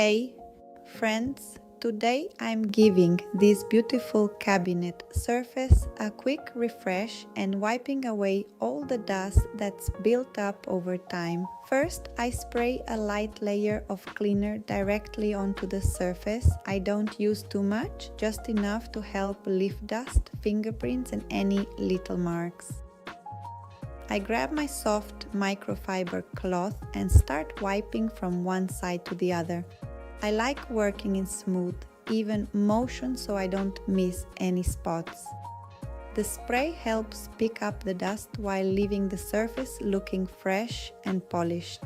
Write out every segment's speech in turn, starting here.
Hey friends, today I'm giving this beautiful cabinet surface a quick refresh and wiping away all the dust that's built up over time. First, I spray a light layer of cleaner directly onto the surface. I don't use too much, just enough to help lift dust, fingerprints and any little marks. I grab my soft microfiber cloth and start wiping from one side to the other. I like working in smooth, even motion so I don't miss any spots. The spray helps pick up the dust while leaving the surface looking fresh and polished.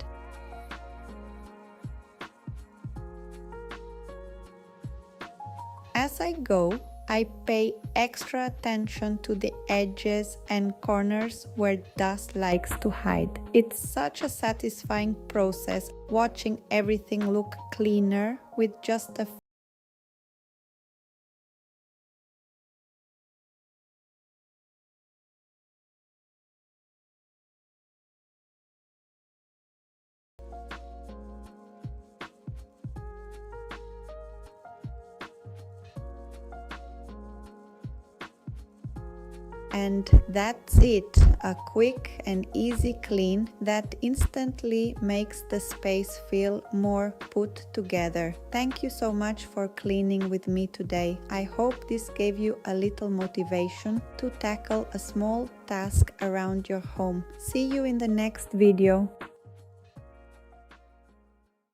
As I go, I pay extra attention to the edges and corners where dust likes to hide. It's such a satisfying process watching everything look cleaner with just a And that's it, a quick and easy clean that instantly makes the space feel more put together. Thank you so much for cleaning with me today. I hope this gave you a little motivation to tackle a small task around your home. See you in the next video.